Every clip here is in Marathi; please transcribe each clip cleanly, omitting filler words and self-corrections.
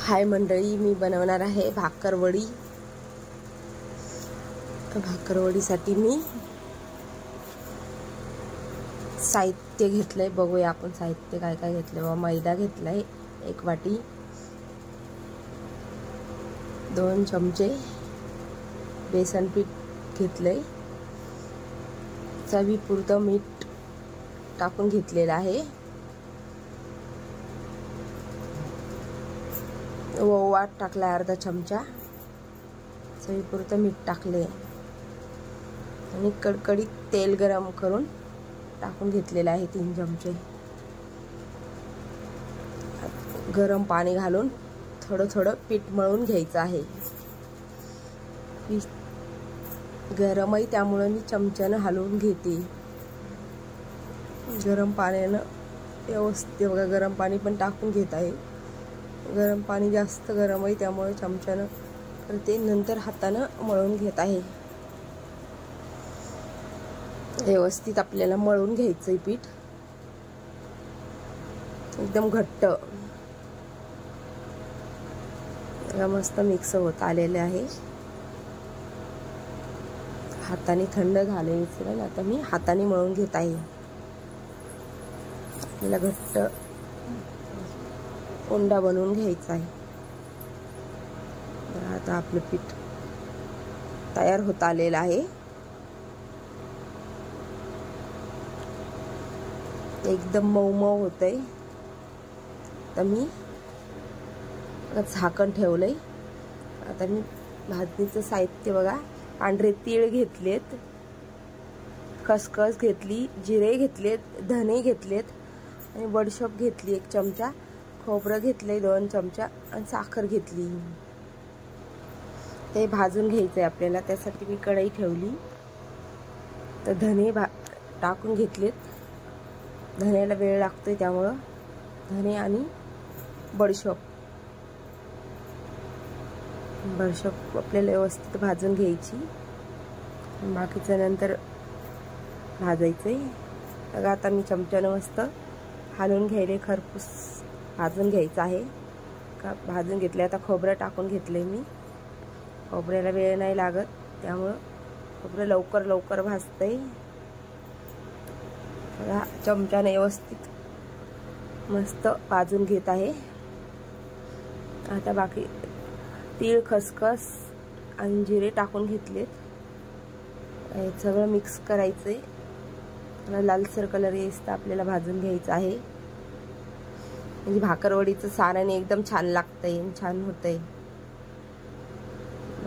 हाय मंडळी, मी बनवणार आहे भाकरवडी। भाकरवडीसाठी मी साहित्य घेतलंय। बघूया आपण साहित्य काय काय घेतलंय। व मैदा घेतलाय 1 वाटी, 2 चमचे बेसन पीठ घेतलंय, चवीपुरतं मीठ टाकून घेतलेलं आहे, ओवा टाकला अर्धा चमचा, चवीपुरतं मीठ टाकले आणि कडकडीत तेल गरम करून टाकून घेतलेलं आहे 3 चमचे। गरम पाणी घालून थोडं थोडं पीठ मळून घ्यायचं आहे। पीठ गरम आहे त्यामुळे मी चमच्याने हलवून घेते। गरम पाण्याने व्यवस्थित बघा, गरम पाणी पण टाकून घेत आहे। गरम पाणी जास्त गरम आहे त्यामुळे चमच्याने करते, नंतर हाताने मळून घेत आहे। व्यवस्थित आपल्याला मळून घ्यायचंय पीठ, एकदम घट्ट मस्त मिक्स होत आलेले आहे। हाताने थंड झाले मिश्रण, आता मी हाताने मळून घेत आहे। आपल्याला घट्ट कोंडा बनवून घ्यायचा आहे। आता आपलं पीठ तयार होत आलेलं आहे। एकदम मऊ मऊ होतंय। तर मी झाकण ठेवलंय। आता मी भाजणीचं साहित्य बघा, पांढरे तीळ घेतलेत, खसखस घेतली, जिरे घेतलेत, धने घेतलेत आणि बडीशेप घेतली 1 चमचा, खोबरं घेतले 2 चमचा आणि साखर घेतली। ते भाजून घ्यायचंय आपल्याला, त्यासाठी मी कढई ठेवली। तर धने टाकून घेतलेत, धन्याला वेळ लागतोय त्यामुळं धने आणि बडीशेप आपल्याला व्यवस्थित भाजून घ्यायची, बाकीचं नंतर भाजायचंय। बघा आता मी चमच्याने मस्त हलवून घ्यायले, खरपूस भाजून घ्यायचं आहे का भाजून घेतले। आता खोबरं टाकून घेतले मी, खोबऱ्याला वेळ नाही लागत त्यामुळं खोबरं लवकर लवकर भाजतंय। बघा चमच्याने व्यवस्थित मस्त भाजून घेत आहे। आता बाकी तीळ, खसखस आणि जिरे टाकून घेतलेत, हे सगळं मिक्स करायचंय। लालसर कलर येईस्त आपल्याला भाजून घ्यायचं आहे, म्हणजे भाकरवडीचं सारण एकदम छान लागतंय, छान होतंय।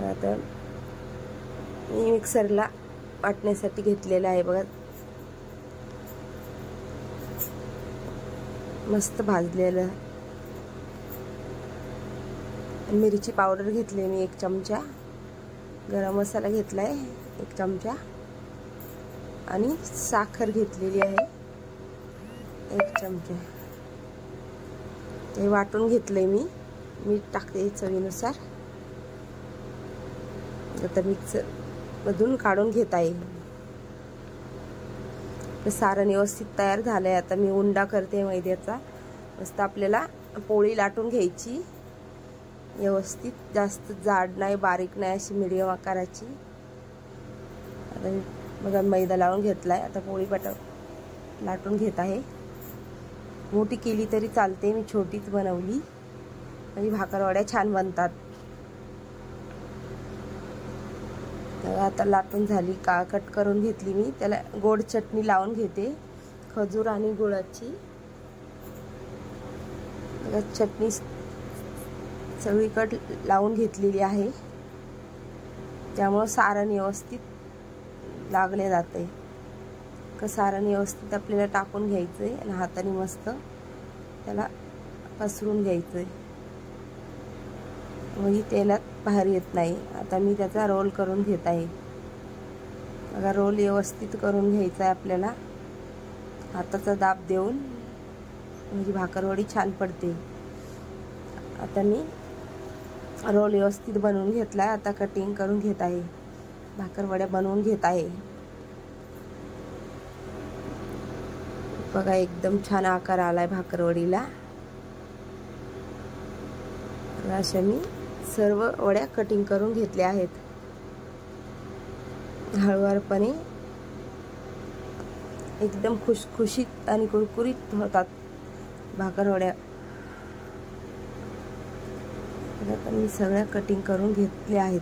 आता मी मिक्सरला वाटण्यासाठी घेतलेलं आहे बघा, मस्त भाजलेलं। मिरची पावडर घेतली मी 1 चमचा, गरम मसाला घेतलाय 1 चमचा आणि साखर घेतलेली आहे 1 चमचा। ते वाटून घेतलंय मी, मीठ टाकते चवीनुसार। आता मिक्सर मधून काढून घेत आहे। सारण व्यवस्थित तयार झालंय। आता मी उंडा करते मैद्याचा। मस्त आपल्याला पोळी लाटून घ्यायची व्यवस्थित, जास्त जाड नाही बारीक नाही, अशी मीडियम आकाराची। आता बघा मैदा लावून घेतलाय, आता पोळी लाटून घेत आहे। मोठी केली तरी चालते, मी छोटीच बनवली म्हणजे भाकरवड्या छान बनतात। आता लाटून झाली का कट करून घेतली मी, त्याला गोड चटणी लावून घेते, खजूर आणि गुळाची। चटणी सगळीकडे लावून घेतलेली आहे, त्यामुळे सारण व्यवस्थित लागले जाते। सारण व्यवस्थित आपल्याला टाकून घ्यायचंय आणि हाताने मस्त त्याला पसरून घ्यायचंय, म्हणजे तेलात बाहेर येत नाही। आता मी त्याचा रोल करून घेत आहे। बघा रोल व्यवस्थित करून घ्यायचा आहे आपल्याला, हाताचा दाब देऊन, म्हणजे भाकरवडी छान पडते। आता मी रोल व्यवस्थित बनवून घेतलाय, आता कटिंग करून घेत आहे, भाकरवड्या बनवून घेत आहे। बघा एकदम छान आकार आलाय भाकरवडीला। अशा मी सर्व वड्या कटिंग करून घेतल्या आहेत. हळूवारपणे एकदम खुशखुशीत आणि कुरकुरीत होतात भाकरवड्या. आता मी सगळ्या कटिंग करून घेतल्या आहेत.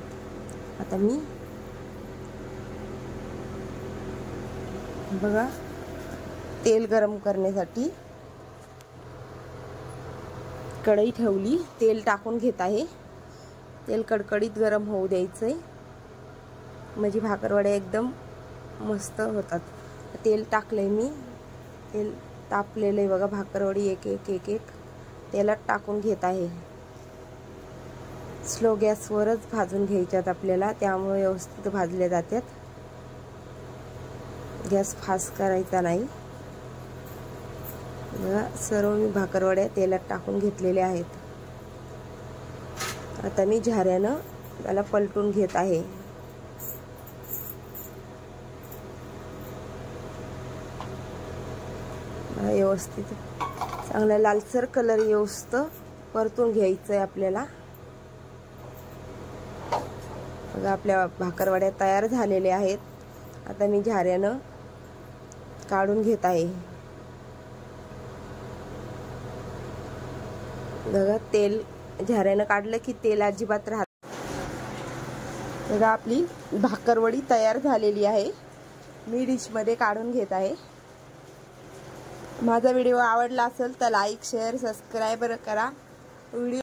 आता मी बघा तेल गरम करण्यासाठी कढई ठेवली. तेल टाकून घेत आहे. तेल कडकडीत गरम होऊ द्यायचंय म्हणजे भाकरवड्या एकदम मस्त होतात. तेल टाकलंय मी. तेल तापलेलं आहे बघा. भाकरवडी एक एक एक एक तेलात टाकून घेत आहे. स्लो गॅसवरच भाजून घ्यायच्यात आपल्याला, त्यामुळे व्यवस्थित भाजल्या जातात. गॅस फास्ट करायचा नाही. सर्व मी भाकरवड्या तेलात टाकून घेतलेल्या आहेत. आता मी झाऱ्यानं त्याला पलटून घेत आहे. व्यवस्थित चांगला लालसर कलर येऊस्तोवर परतून घ्यायचं आहे आपल्याला. बघा आपल्या भाकरवड्या तयार झालेल्या आहेत. आता मी झाऱ्यानं काढून घेत आहे. बघा तेल झाऱ्यानं काढलं की तेल अजिबात राहत. बघा आपली भाकरवडी तयार झालेली आहे. मी डिशमध्ये काढून घेत आहे. माझा व्हिडिओ आवडला असेल तर लाईक शेअर सबस्क्राईब करा. व्हिडिओ